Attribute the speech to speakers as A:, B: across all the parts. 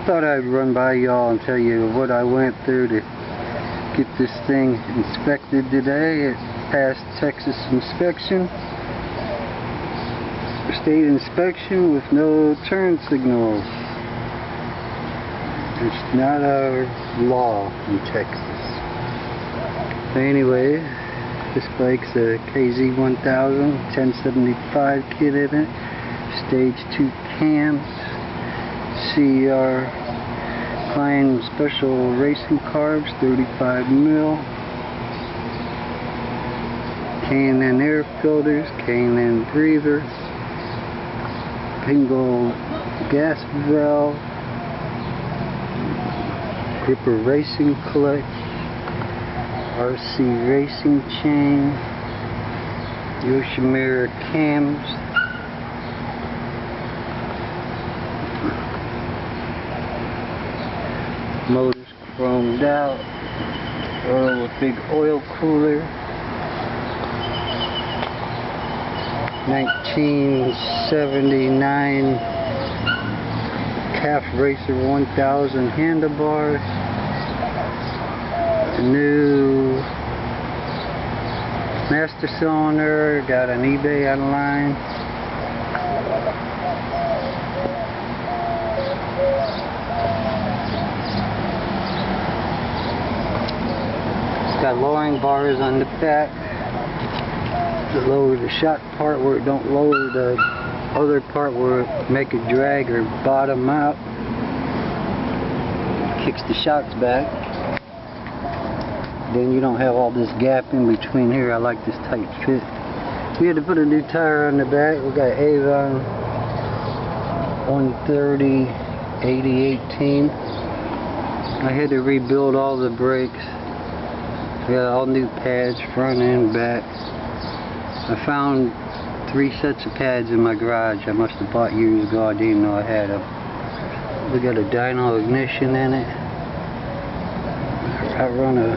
A: Thought I'd run by y'all and tell you what I went through to get this thing inspected today. It passed Texas inspection, state inspection with no turn signals. It's not our law in Texas. But anyway, this bike's a KZ1000, 1075 kit in it, stage 2 cams, CER Klein special racing carbs, 35 mil, K&N air filters, K&N breather, Pingle gas valve, gripper racing clutch, RC racing chain, Yoshimura cams, motors chromed out, with big oil cooler, 1979 Calf Racer 1000 handlebars, new master cylinder, got an eBay online. It's got lowering bars on the back to lower the shock part where it don't lower the other part where it make it drag or bottom out. Kicks the shocks back. Then you don't have all this gap in between here. I like this tight fit. We had to put a new tire on the back. We got Avon 130 8018. I had to rebuild all the brakes. We got all new pads, front and back. I found 3 sets of pads in my garage. I must have bought years ago. I didn't know I had them. We got a dyno ignition in it. I run a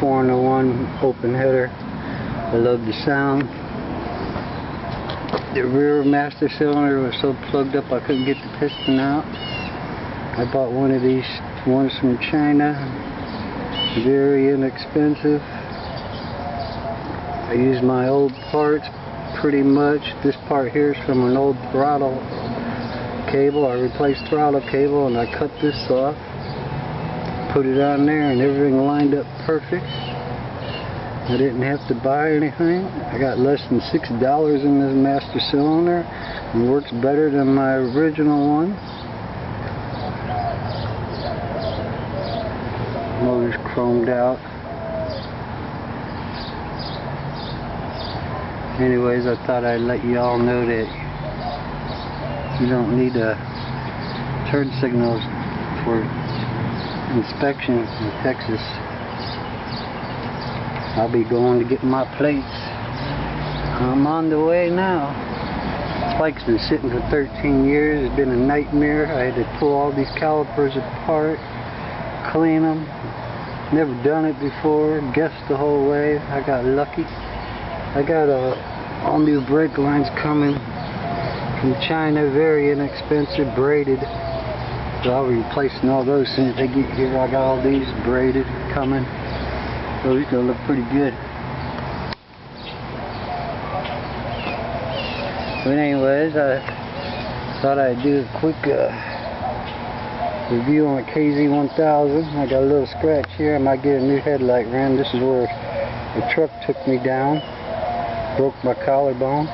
A: 4-in-1 open header. I love the sound. The rear master cylinder was so plugged up I couldn't get the piston out. I bought one of these ones from China. Very inexpensive. I use my old parts pretty much. This part here is from an old throttle cable. I replaced throttle cable and I cut this off. Put it on there and everything lined up perfect. I didn't have to buy anything. I got less than $6 in this master cylinder. It works better than my original one. Motor's chromed out. Anyways, I thought I'd let you all know that you don't need turn signals for inspection in Texas. I'll be going to get my plates. I'm on the way now. This bike's been sitting for 13 years. It's been a nightmare. I had to pull all these calipers apart, clean them. Never done it before. Guessed the whole way. I got lucky. I got all new brake lines coming from China, very inexpensive, braided. So I'll be replacing all those as soon as they get here. I got all these braided coming. So these gonna look pretty good. But anyways, I thought I'd do a quick review on a KZ1000. I got a little scratch here. I might get a new headlight rim. This is where the truck took me down. Broke my collarbone.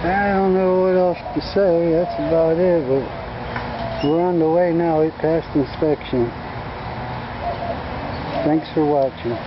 A: I don't know what else to say. That's about it. But we're on the way now. It passed inspection. Thanks for watching.